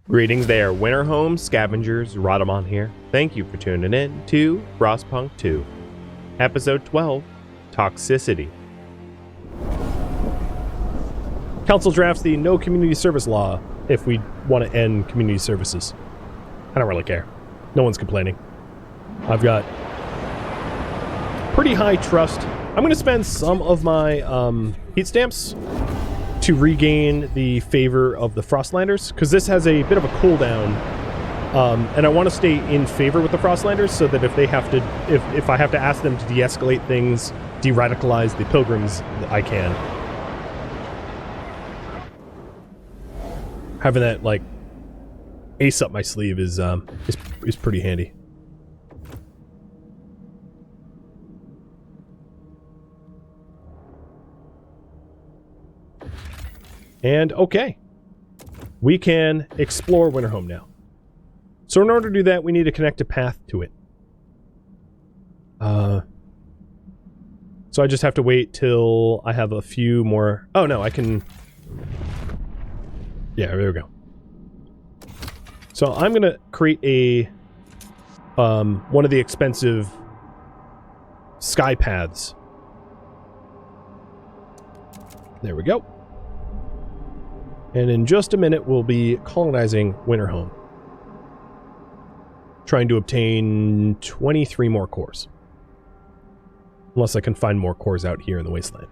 Greetings there, Winterhome scavengers. Rhadamant here. Thank you for tuning in to Frostpunk 2, Episode 12, Toxicity. Council drafts the no community service law if we want to end community services. I don't really care. No one's complaining. I've got pretty high trust. I'm going to spend some of my heat stamps to regain the favor of the Frostlanders, because this has a bit of a cooldown, and I want to stay in favor with the Frostlanders so that if they have to, if I have to ask them to de-escalate things, de-radicalize the pilgrims, I can. Having that like ace up my sleeve is pretty handy. And okay, we can explore Winterhome now. So in order to do that, we need to connect a path to it. So I just have to wait till I have a few more. Oh no, I can. Yeah, there we go. So I'm gonna create a one of the expensive sky paths. There we go. And in just a minute, we'll be colonizing Winterhome. Trying to obtain 23 more cores. Unless I can find more cores out here in the wasteland.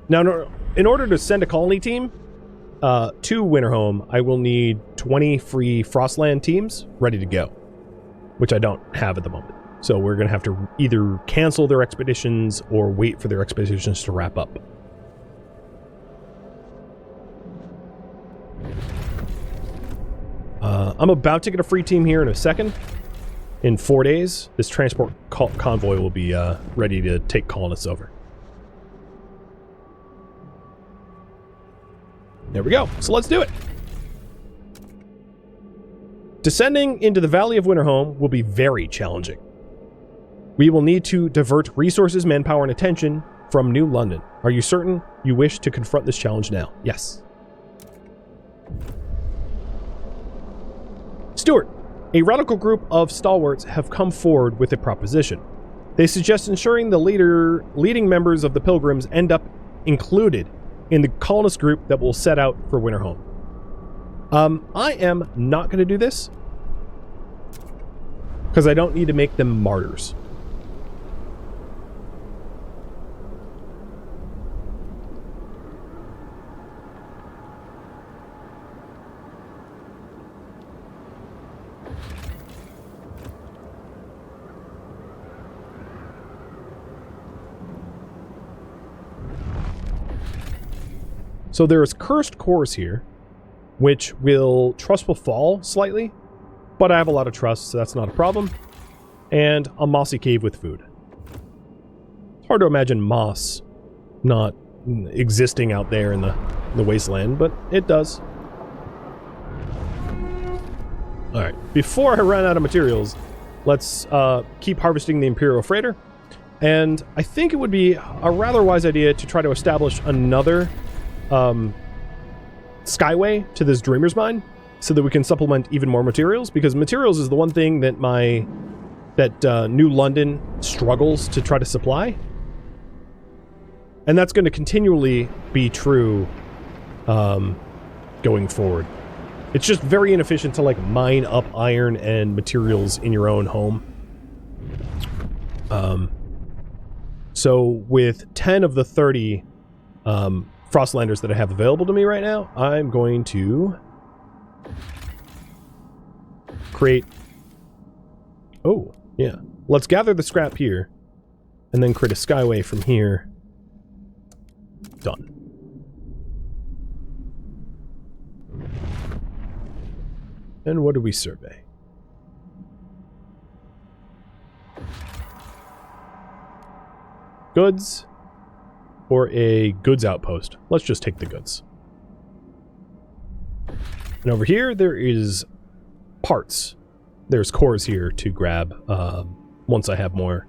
Now, in order to send a colony team to Winterhome, I will need 20 free Frostland teams ready to go. Which I don't have at the moment. So we're going to have to either cancel their expeditions or wait for their expeditions to wrap up. I'm about to get a free team here in a second. In 4 days, this transport convoy will be ready to take colonists over. There we go. So let's do it. Descending into the Valley of Winterhome will be very challenging. We will need to divert resources, manpower, and attention from New London. Are you certain you wish to confront this challenge now? Yes. Stuart, a radical group of stalwarts have come forward with a proposition. They suggest ensuring the leading members of the Pilgrims end up included in the colonist group that will set out for Winterhome. I am not going to do this because I don't need to make them martyrs. So there's cursed cores here, which trust will fall slightly, but I have a lot of trust, so that's not a problem. And a mossy cave with food. It's hard to imagine moss not existing out there in the wasteland, but it does. Alright, before I run out of materials, let's keep harvesting the Imperial Freighter. And I think it would be a rather wise idea to try to establish another skyway to this Dreamer's Mine so that we can supplement even more materials, because materials is the one thing that New London struggles to try to supply, and that's going to continually be true going forward. It's just very inefficient to like mine up iron and materials in your own home. So with 10 of the 30 Frostlanders that I have available to me right now, I'm going to create... Oh, yeah. Let's gather the scrap here, and then create a skyway from here. Done. And what do we survey? Goods. Or a goods outpost. Let's just take the goods. And over here, there is parts. There's cores here to grab once I have more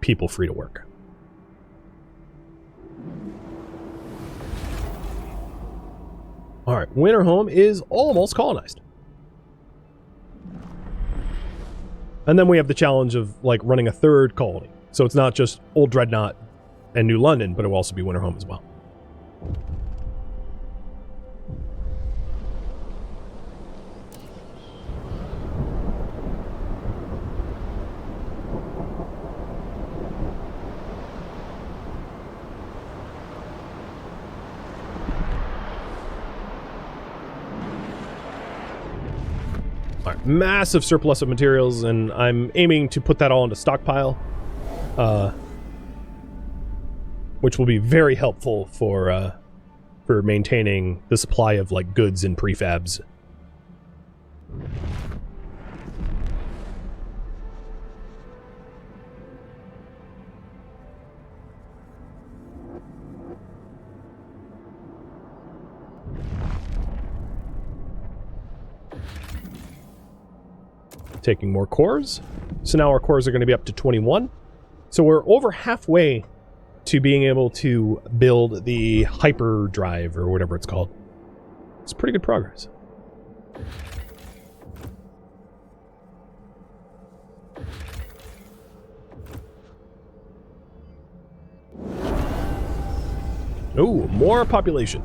people free to work. All right, Winterhome is almost colonized. And then we have the challenge of, like, running a third colony. So it's not just Old Dreadnought and New London, but it will also be Winterhome as well. Massive surplus of materials, and I'm aiming to put that all into stockpile, which will be very helpful for maintaining the supply of, like, goods and prefabs. Taking more cores. So now our cores are going to be up to 21. So we're over halfway to being able to build the hyperdrive or whatever it's called. It's pretty good progress. Oh, more population.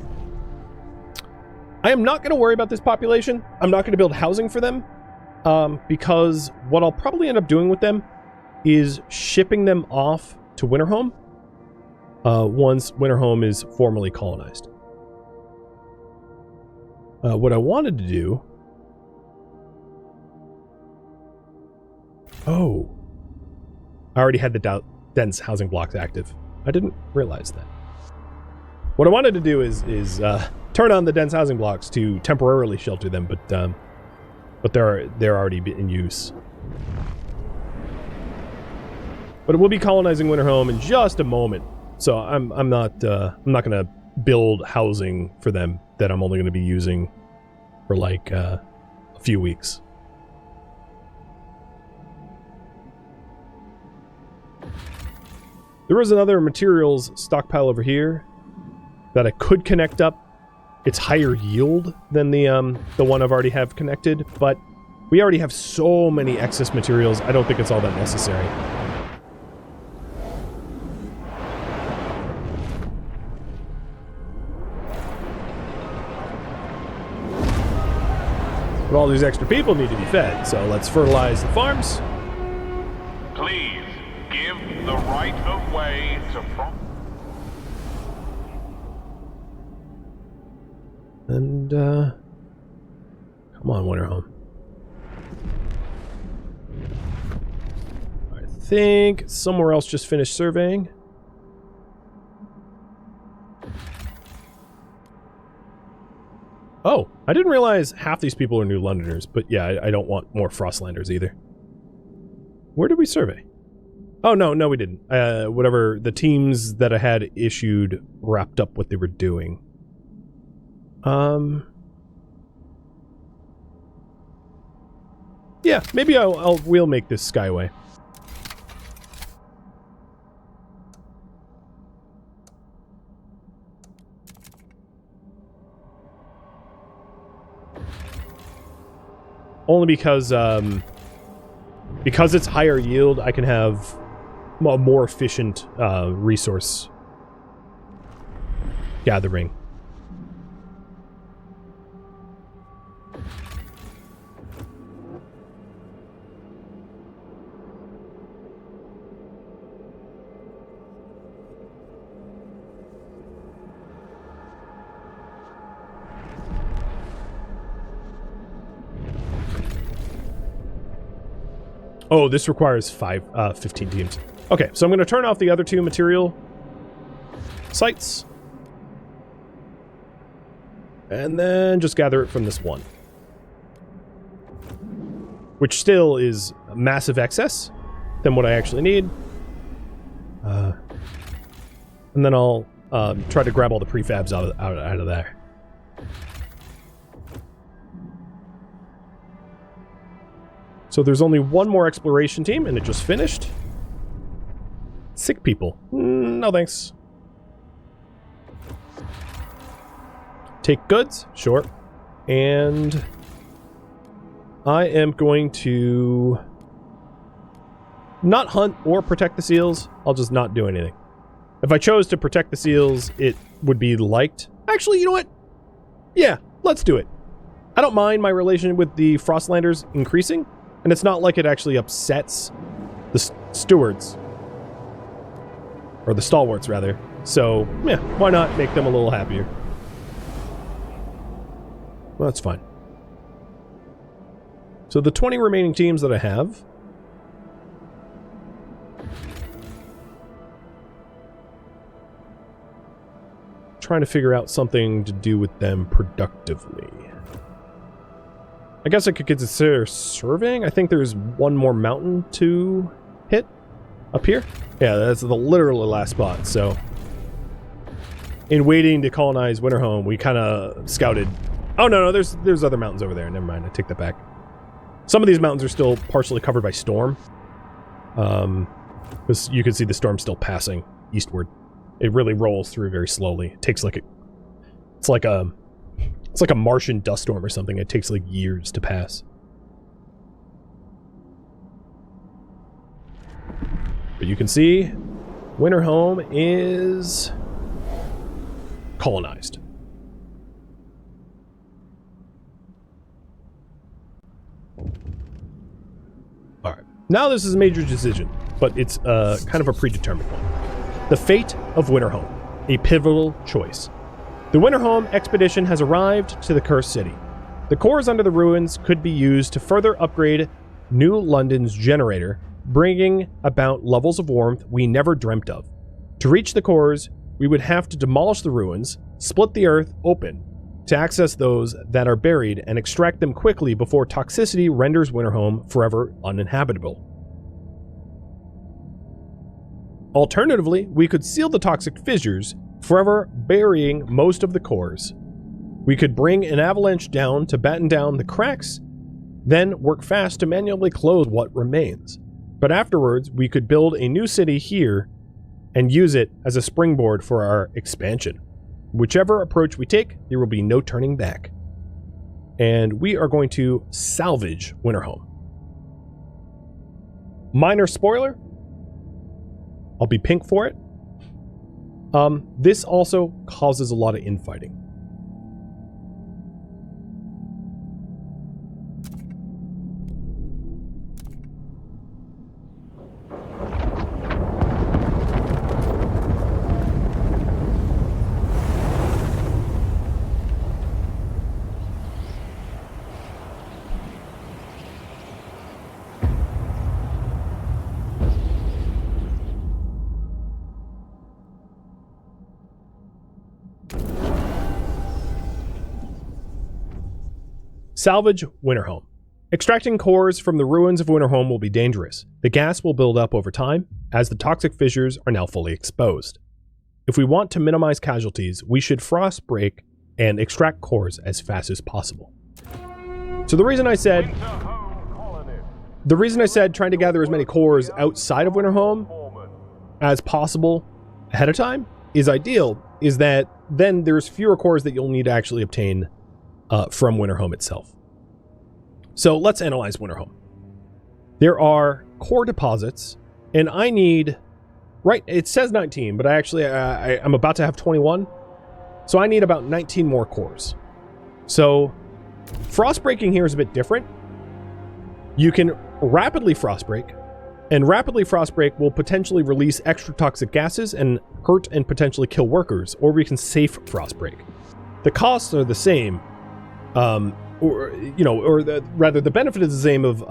I am not going to worry about this population. I'm not going to build housing for them. Because what I'll probably end up doing with them is shipping them off to Winterhome once Winterhome is formally colonized. What I wanted to do... Oh. I already had the dense housing blocks active. I didn't realize that. What I wanted to do is turn on the dense housing blocks to temporarily shelter them, but they're already in use. But we'll be colonizing Winterhome in just a moment, so I'm not going to build housing for them that I'm only going to be using for like a few weeks. There was another materials stockpile over here that I could connect up. It's higher yield than the one I've already have connected, but we already have so many excess materials, I don't think it's all that necessary. But all these extra people need to be fed, so let's fertilize the farms. Please give the right of way to And, come on, Winterhome. I think somewhere else just finished surveying. Oh, I didn't realize half these people are New Londoners, but yeah, I don't want more Frostlanders either. Where did we survey? Oh, no, we didn't. Whatever, the teams that I had issued wrapped up what they were doing. Yeah, maybe we'll make this Skyway. Only because it's higher yield, I can have a more efficient resource gathering. Oh, this requires 15 teams. Okay, so I'm going to turn off the other two material sites. And then just gather it from this one. Which still is a massive excess than what I actually need. And then I'll try to grab all the prefabs out of there. So there's only one more exploration team, and it just finished. Sick people. No thanks. Take goods, sure. And I am going to not hunt or protect the seals. I'll just not do anything. If I chose to protect the seals, it would be liked. Actually, you know what? Yeah, let's do it. I don't mind my relation with the Frostlanders increasing, and it's not like it actually upsets the stewards. Or the stalwarts, rather. So, yeah, why not make them a little happier? Well, that's fine. So the 20 remaining teams that I have... trying to figure out something to do with them productively. I guess I could consider surveying. I think there's one more mountain to hit up here. Yeah, that's the literally last spot. So in waiting to colonize Winterhome, we kind of scouted. Oh no, there's other mountains over there. Never mind, I take that back. Some of these mountains are still partially covered by storm. Because you can see the storm still passing eastward. It really rolls through very slowly. It takes like it's like a Martian dust storm or something. It takes like years to pass. But you can see Winterhome is colonized. All right. Now this is a major decision, but it's kind of a predetermined one. The fate of Winterhome, a pivotal choice. The Winterhome expedition has arrived to the Cursed City. The cores under the ruins could be used to further upgrade New London's generator, bringing about levels of warmth we never dreamt of. To reach the cores, we would have to demolish the ruins, split the earth open to access those that are buried, and extract them quickly before toxicity renders Winterhome forever uninhabitable. Alternatively, we could seal the toxic fissures, forever burying most of the cores. We could bring an avalanche down to batten down the cracks, then work fast to manually close what remains. But afterwards, we could build a new city here and use it as a springboard for our expansion. Whichever approach we take, there will be no turning back. And we are going to salvage Winterhome. Minor spoiler, I'll be pink for it. This also causes a lot of infighting. Salvage Winterhome. Extracting cores from the ruins of Winterhome will be dangerous. The gas will build up over time, as the toxic fissures are now fully exposed. If we want to minimize casualties, we should frost break and extract cores as fast as possible. So the reason I said trying to gather as many cores outside of Winterhome as possible ahead of time is ideal, is that then there's fewer cores that you'll need to actually obtain from Winterhome itself. So let's analyze Winterhome. There are core deposits, and I need, right, it says 19, but I'm about to have 21, so I need about 19 more cores. So frost breaking here is a bit different. You can rapidly frost break, and rapidly frost break will potentially release extra toxic gases and hurt and potentially kill workers, or we can safe frost break. The costs are the same, rather the benefit is the same of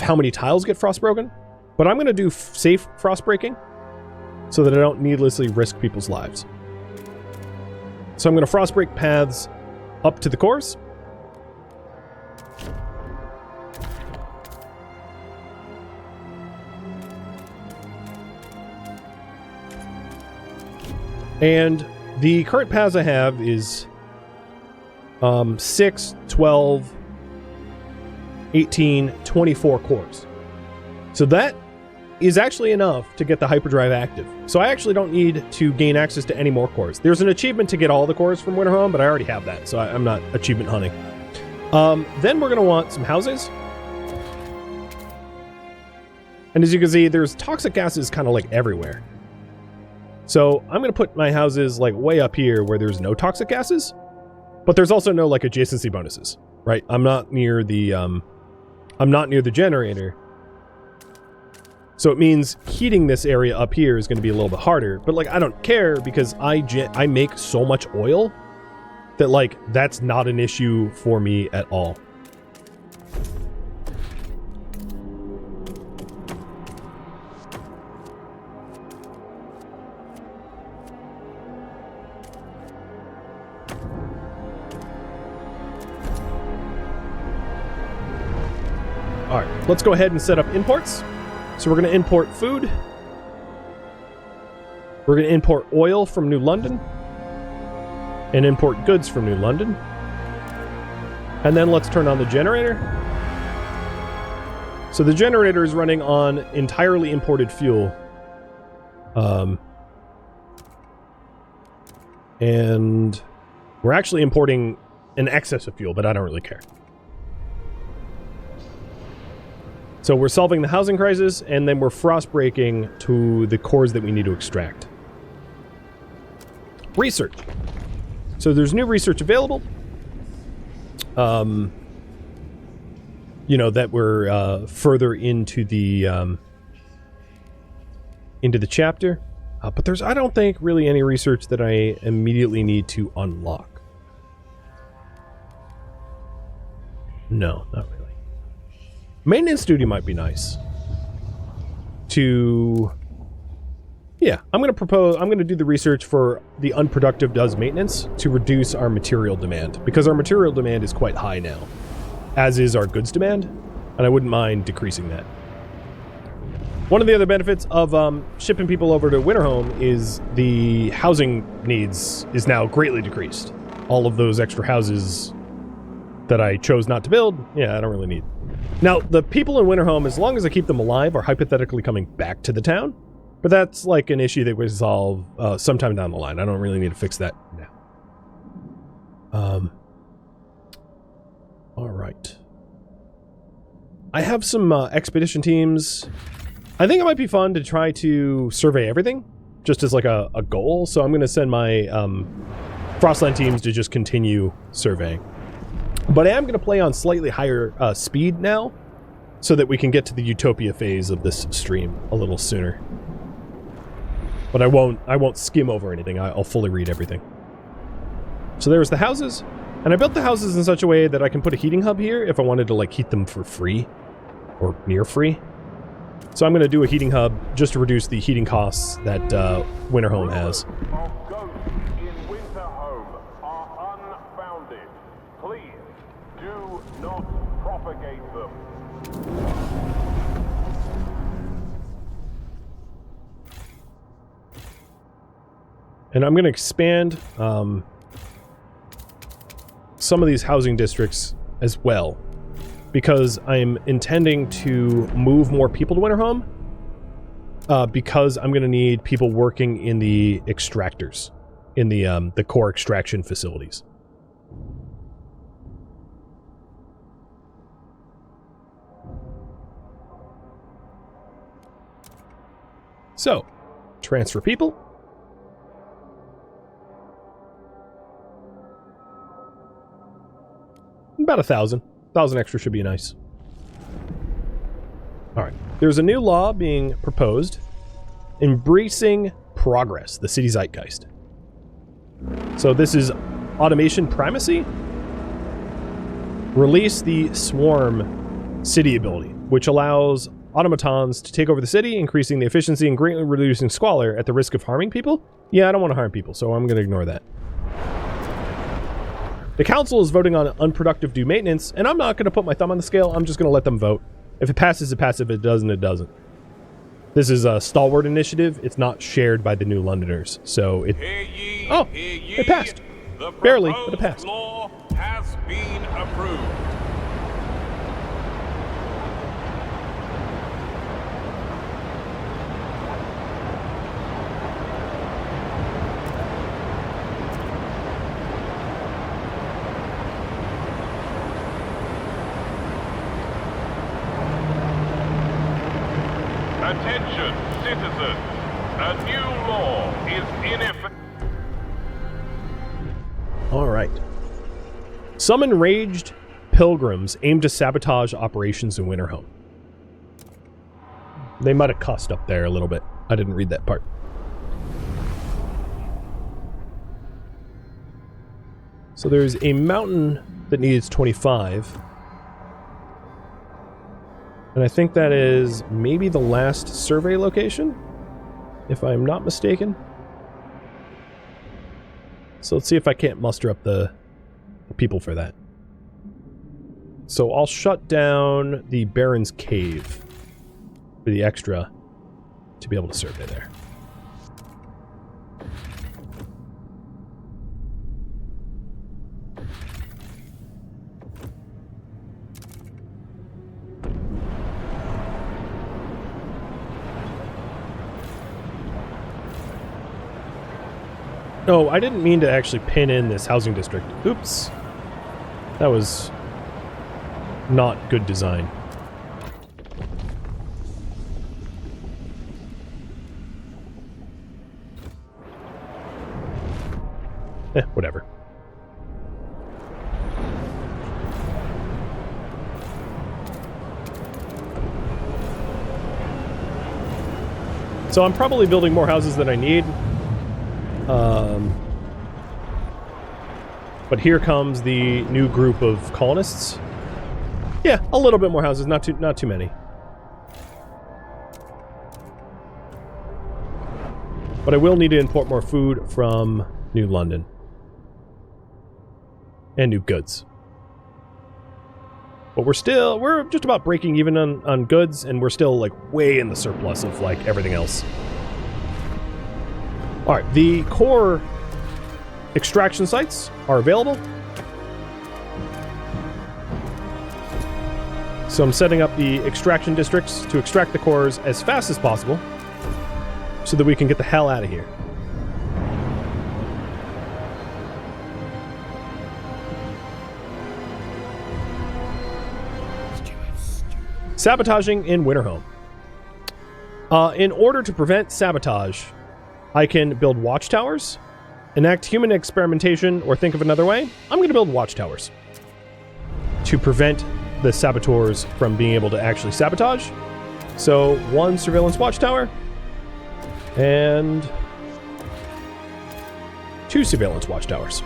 how many tiles get frost broken, but I'm going to do safe frost breaking so that I don't needlessly risk people's lives. So I'm going to frost break paths up to the cores. And the current paths I have is 6, 12, 18, 24 cores. So that is actually enough to get the hyperdrive active. So I actually don't need to gain access to any more cores. There's an achievement to get all the cores from Winterhome, but I already have that, so I'm not achievement hunting. Then we're going to want some houses. And as you can see, there's toxic gases kind of like everywhere. So I'm going to put my houses like way up here where there's no toxic gases, but there's also no like adjacency bonuses, right? I'm not near the generator. So it means heating this area up here is going to be a little bit harder, but like I don't care because I make so much oil that like that's not an issue for me at all. All right, let's go ahead and set up imports. So we're going to import food. We're going to import oil from New London. And import goods from New London. And then let's turn on the generator. So the generator is running on entirely imported fuel. And we're actually importing an excess of fuel, but I don't really care. So we're solving the housing crisis, and then we're frost breaking to the cores that we need to extract. Research. So there's new research available. You know, that we're further into the chapter. But there's, I don't think, really any research that I immediately need to unlock. No, not really. Maintenance duty might be nice. Yeah, I'm going to do the research for the unproductive does maintenance to reduce our material demand, because our material demand is quite high now, as is our goods demand, and I wouldn't mind decreasing that. One of the other benefits of shipping people over to Winterhome is the housing needs is now greatly decreased. All of those extra houses that I chose not to build, yeah, I don't really need. Now, the people in Winterhome, as long as I keep them alive, are hypothetically coming back to the town. But that's like an issue that we solve sometime down the line. I don't really need to fix that now. All right. I have some expedition teams. I think it might be fun to try to survey everything, just as like a goal. So I'm going to send my Frostland teams to just continue surveying. But I am going to play on slightly higher speed now, so that we can get to the utopia phase of this stream a little sooner. But I won't skim over anything. I'll fully read everything. So there's the houses, and I built the houses in such a way that I can put a heating hub here if I wanted to like heat them for free or near free. So I'm going to do a heating hub just to reduce the heating costs that Winterhome has. And I'm going to expand some of these housing districts as well, because I'm intending to move more people to Winterhome, because I'm going to need people working in the extractors, in the core extraction facilities. So, transfer people. About 1,000. 1,000 extra should be nice. Alright. There's a new law being proposed. Embracing progress. The city zeitgeist. So this is automation primacy. Release the swarm city ability, which allows automatons to take over the city, increasing the efficiency and greatly reducing squalor at the risk of harming people. Yeah, I don't want to harm people, so I'm going to ignore that. The council is voting on unproductive due maintenance, and I'm not going to put my thumb on the scale. I'm just going to let them vote. If it passes, it passes. If it doesn't, it doesn't. This is a stalwart initiative. It's not shared by the New Londoners, so it... Oh, it passed. Barely, but it passed. Law has been approved. Attention, citizens. A new law is in effect. All right. Some enraged pilgrims aim to sabotage operations in Winterhome. They might have cussed up there a little bit. I didn't read that part. So there's a mountain that needs 25. And I think that is maybe the last survey location, if I'm not mistaken. So let's see if I can't muster up the people for that. So I'll shut down the Baron's Cave for the extra to be able to survey there. Oh, I didn't mean to actually pin in this housing district. Oops. That was not good design. Whatever. So I'm probably building more houses than I need. But here comes the new group of colonists. Yeah, a little bit more houses, not too many. But I will need to import more food from New London. And new goods. But we're just about breaking even on goods, and we're still like way in the surplus of like everything else. Alright, the core extraction sites are available. So I'm setting up the extraction districts to extract the cores as fast as possible so that we can get the hell out of here. Sabotaging in Winterhome. In order to prevent sabotage, I can build watchtowers, enact human experimentation, or think of another way. I'm going to build watchtowers to prevent the saboteurs from being able to actually sabotage. So 1 surveillance watchtower and 2 surveillance watchtowers.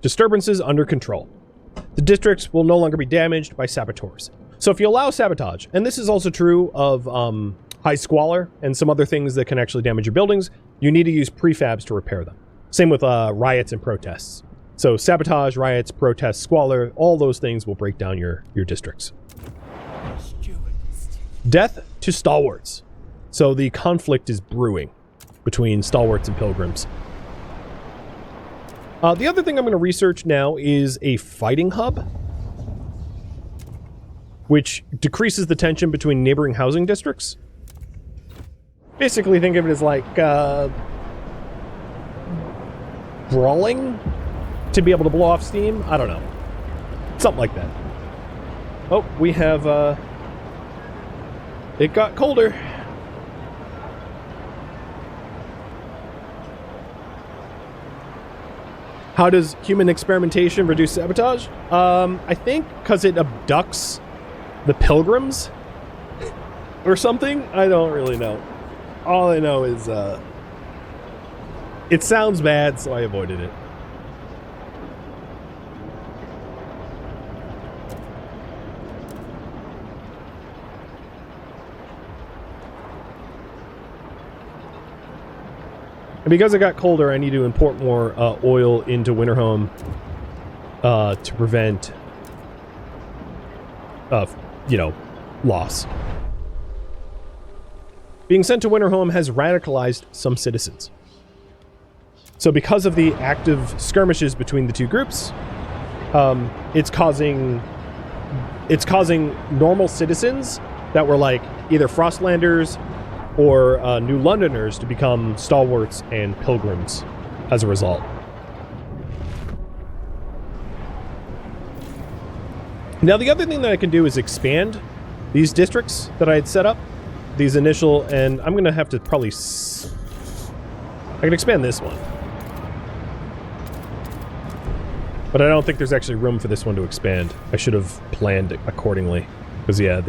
Disturbances under control. The districts will no longer be damaged by saboteurs. So if you allow sabotage, and this is also true of high squalor and some other things that can actually damage your buildings, you need to use prefabs to repair them. Same with riots and protests. So sabotage, riots, protests, squalor, all those things will break down your districts. Death to stalwarts. So the conflict is brewing between stalwarts and pilgrims. The other thing I'm going to research now is a fighting hub, which decreases the tension between neighboring housing districts. Basically, think of it as like brawling to be able to blow off steam. I don't know. Something like that. Oh, we have... it got colder. How does human experimentation reduce sabotage? I think because it abducts the pilgrims or something. I don't really know. All I know is it sounds bad, so I avoided it. And because it got colder, I need to import more oil into Winterhome to prevent, loss. Being sent to Winterhome has radicalized some citizens. So because of the active skirmishes between the two groups, it's causing normal citizens that were like either Frostlanders or New Londoners to become stalwarts and pilgrims as a result. Now, the other thing that I can do is expand these districts that I had set up. These initial, and I'm going to have to probably... I can expand this one. But I don't think there's actually room for this one to expand. I should have planned it accordingly. Because, yeah,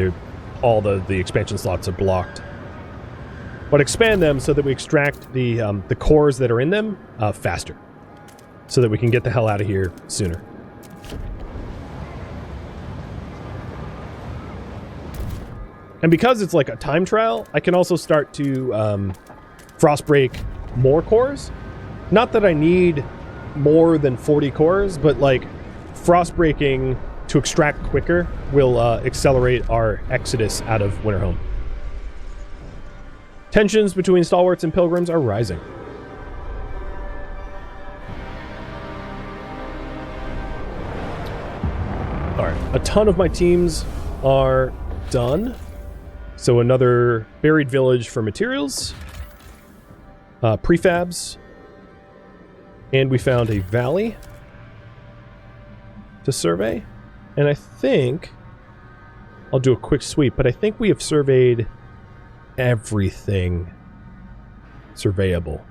all the expansion slots are blocked. But expand them so that we extract the cores that are in them faster. So that we can get the hell out of here sooner. And because it's like a time trial, I can also start to frostbreak more cores. Not that I need more than 40 cores, but like frostbreaking to extract quicker will accelerate our exodus out of Winterhome. Tensions between stalwarts and pilgrims are rising. Alright, a ton of my teams are done. So another buried village for materials, prefabs, and we found a valley to survey. And I think I'll do a quick sweep, but I think we have surveyed everything surveyable.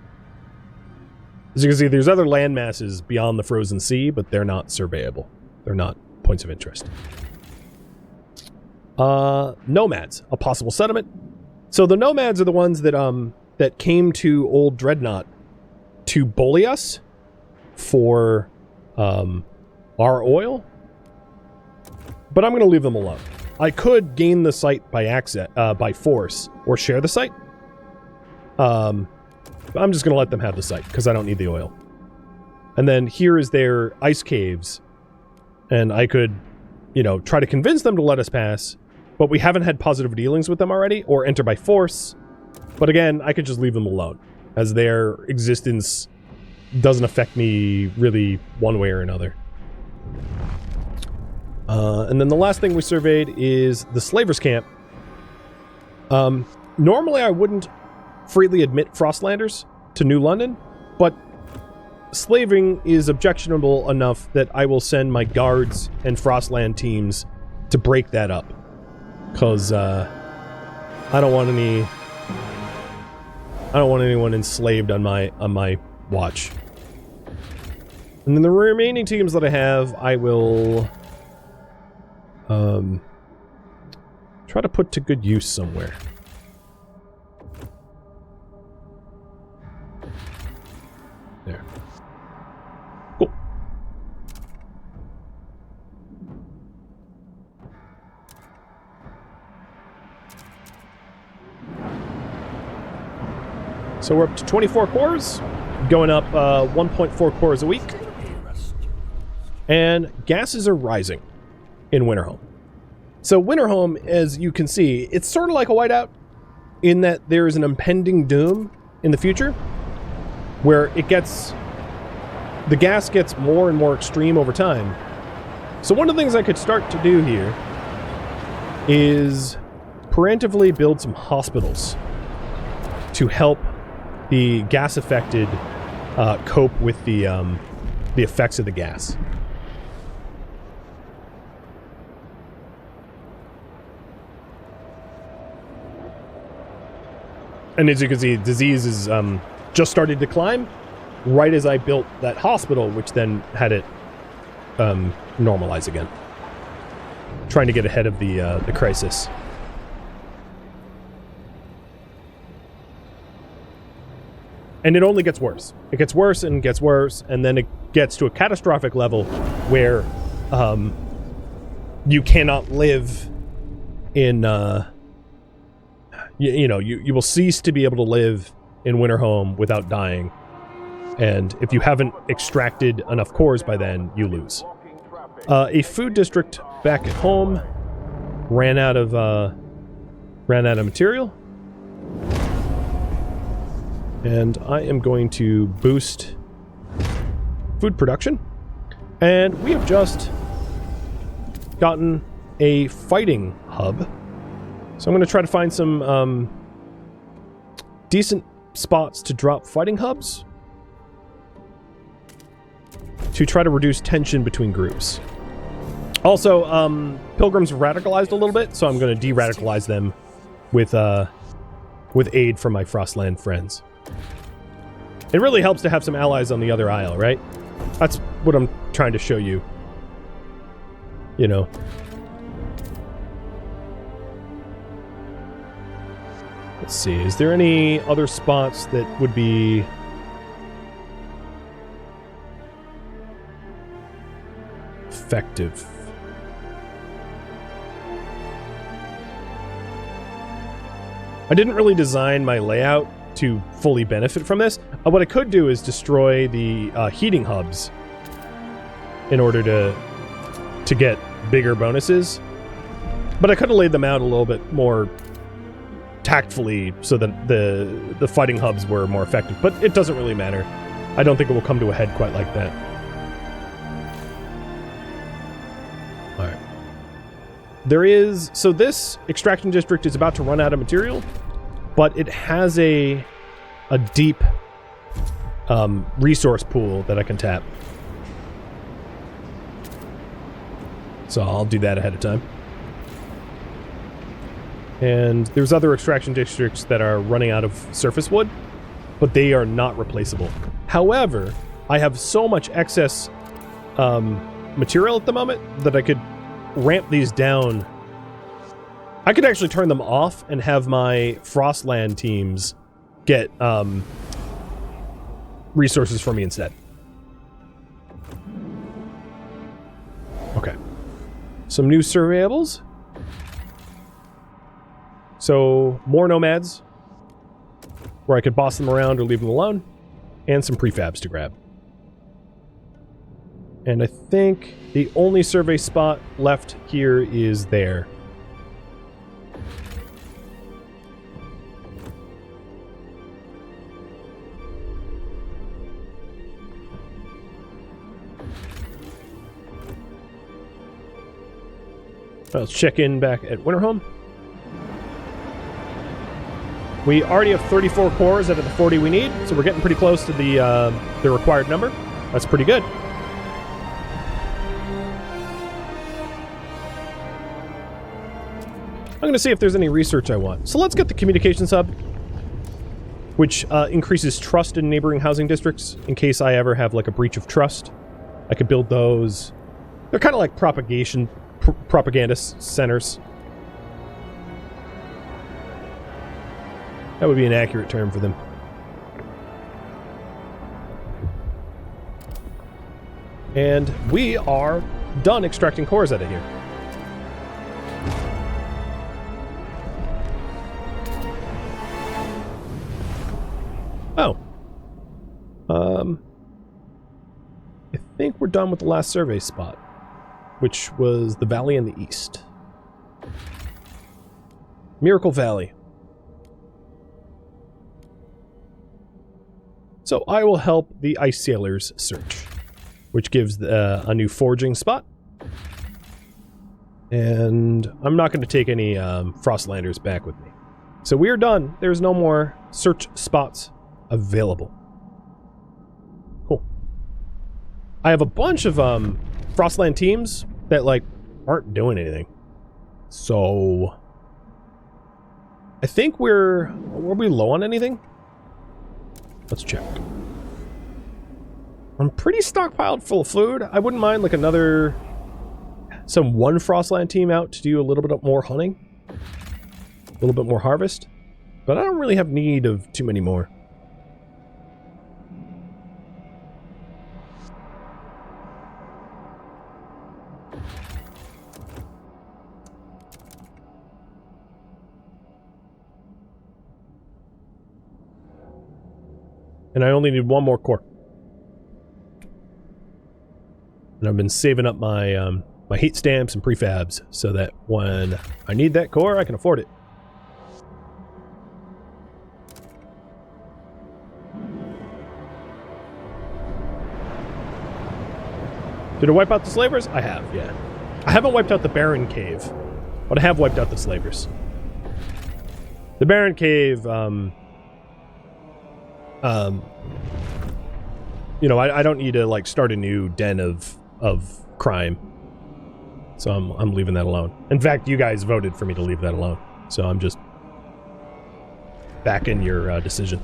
As you can see, there's other land masses beyond the frozen sea, but they're not surveyable. They're not points of interest. Nomads, a possible settlement. So the nomads are the ones that that came to Old Dreadnought to bully us for our oil. But I'm going to leave them alone. I could gain the site by force or share the site. I'm just going to let them have the site because I don't need the oil. And then here is their ice caves. And I could, you know, try to convince them to let us pass. But we haven't had positive dealings with them already, or enter by force. But again, I could just leave them alone, as their existence doesn't affect me really one way or another. And then the last thing we surveyed is the slavers' camp. Normally I wouldn't freely admit Frostlanders to New London, but slaving is objectionable enough that I will send my guards and Frostland teams to break that up. Because I don't want anyone enslaved on my watch. And then the remaining teams that I have, I will try to put to good use somewhere. There. Cool. So we're up to 24 cores, going up 1.4 cores a week. And gases are rising in Winterhome. So Winterhome, as you can see, it's sort of like a whiteout in that there is an impending doom in the future where the gas gets more and more extreme over time. So one of the things I could start to do here is preemptively build some hospitals to help the gas-affected cope with the effects of the gas. And as you can see, disease is just started to climb right as I built that hospital, which then had it normalize again. Trying to get ahead of the crisis. And it only gets worse. It gets worse and gets worse, and then it gets to a catastrophic level where you cannot live in... You will cease to be able to live in Winterhome without dying. And if you haven't extracted enough cores by then, you lose. A food district back at home ran out of material. And I am going to boost food production. And we have just gotten a fighting hub. So I'm going to try to find some decent spots to drop fighting hubs to try to reduce tension between groups. Also, Pilgrims radicalized a little bit, so I'm going to de-radicalize them with aid from my Frostland friends. It really helps to have some allies on the other isle, right? That's what I'm trying to show you. You know. Let's see, is there any other spots that would be... effective? I didn't really design my layout to fully benefit from this. What I could do is destroy the heating hubs in order to get bigger bonuses. But I could have laid them out a little bit more tactfully so that the fighting hubs were more effective. But it doesn't really matter. I don't think it will come to a head quite like that. Alright. There is... So this extraction district is about to run out of material, but it has a deep resource pool that I can tap. So I'll do that ahead of time. And there's other extraction districts that are running out of surface wood, but they are not replaceable. However, I have so much excess material at the moment that I could ramp these down. I could actually turn them off and have my Frostland teams get resources for me instead. Okay. Some new surveyables. So, more nomads, where I could boss them around or leave them alone, and some prefabs to grab. And I think the only survey spot left here is there. Let's check in back at Winterhome. We already have 34 cores out of the 40 we need, so we're getting pretty close to the required number. That's pretty good. I'm going to see if there's any research I want. So let's get the communications hub, which increases trust in neighboring housing districts in case I ever have like a breach of trust. I could build those. They're kind of like propaganda centers. That would be an accurate term for them. And we are done extracting cores out of here. Oh. I think we're done with the last survey spot, which was the valley in the east. Miracle Valley. So I will help the Ice Sailors search, which gives a new foraging spot. And I'm not going to take any Frostlanders back with me. So we are done. There's no more search spots available. Cool. I have a bunch of Frostland teams that like aren't doing anything. So I think were we low on anything? Let's check. I'm pretty stockpiled full of food. I wouldn't mind like some one Frostland team out to do a little bit more hunting, a little bit more harvest, but I don't really have need of too many more. And I only need one more core. And I've been saving up my my heat stamps and prefabs so that when I need that core, I can afford it. Did I wipe out the slavers? I have, yeah. I haven't wiped out the Barren Cave, but I have wiped out the slavers. The Barren Cave, you know, I don't need to like start a new den of crime. So I'm leaving that alone. In fact, you guys voted for me to leave that alone. So I'm just backing your decision.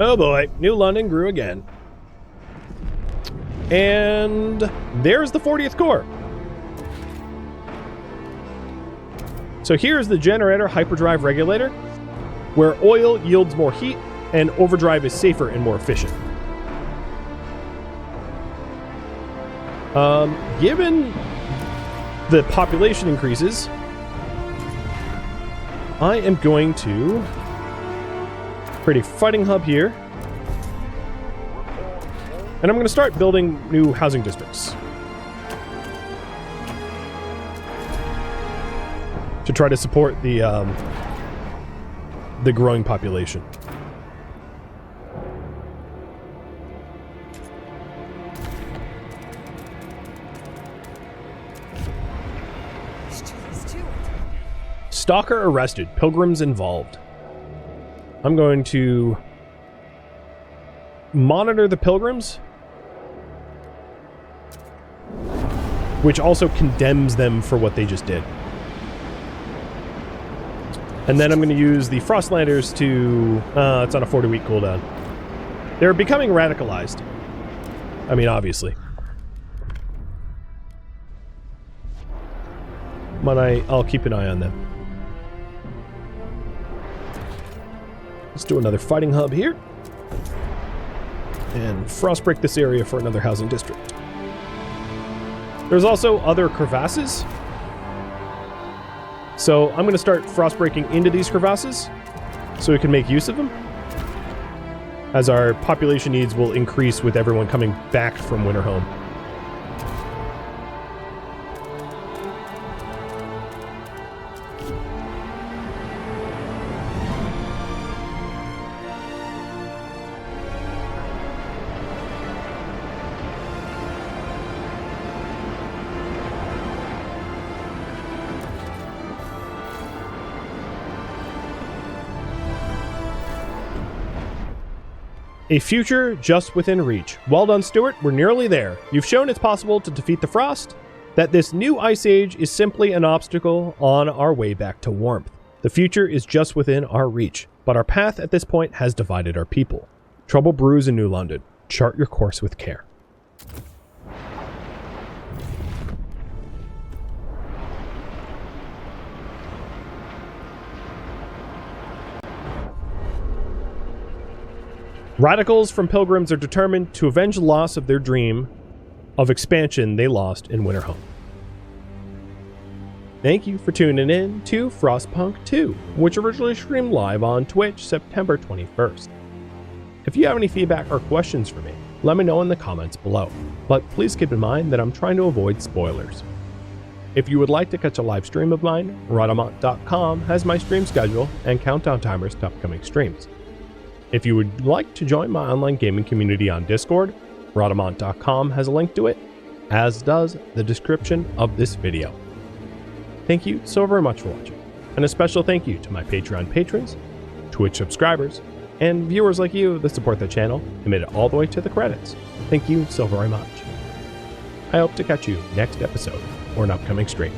Oh boy, New London grew again. And there's the 40th core. So here's the generator hyperdrive regulator, where oil yields more heat and overdrive is safer and more efficient. Given the population increases, I am going to create a fighting hub here. And I'm going to start building new housing districts to try to support the growing population. Stalker arrested, pilgrims involved. I'm going to monitor the pilgrims, which also condemns them for what they just did. And then I'm going to use the Frostlanders to... it's on a 40-week cooldown. They're becoming radicalized. I mean, obviously. But I'll keep an eye on them. Let's do another fighting hub here. And frostbreak this area for another housing district. There's also other crevasses. So I'm going to start frostbreaking into these crevasses so we can make use of them, as our population needs will increase with everyone coming back from Winterhome. A future just within reach. Well done, Stuart. We're nearly there. You've shown it's possible to defeat the frost, that this new ice age is simply an obstacle on our way back to warmth. The future is just within our reach, but our path at this point has divided our people. Trouble brews in New London. Chart your course with care. Radicals from Pilgrims are determined to avenge the loss of their dream of expansion they lost in Winterhome. Thank you for tuning in to Frostpunk 2, which originally streamed live on Twitch September 21st. If you have any feedback or questions for me, let me know in the comments below, but please keep in mind that I'm trying to avoid spoilers. If you would like to catch a live stream of mine, Rhadamant.com has my stream schedule and countdown timers to upcoming streams. If you would like to join my online gaming community on Discord, Rhadamant.com has a link to it, as does the description of this video. Thank you so very much for watching, and a special thank you to my Patreon patrons, Twitch subscribers, and viewers like you that support the channel and made it all the way to the credits. Thank you so very much. I hope to catch you next episode or an upcoming stream.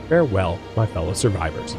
Farewell, my fellow survivors.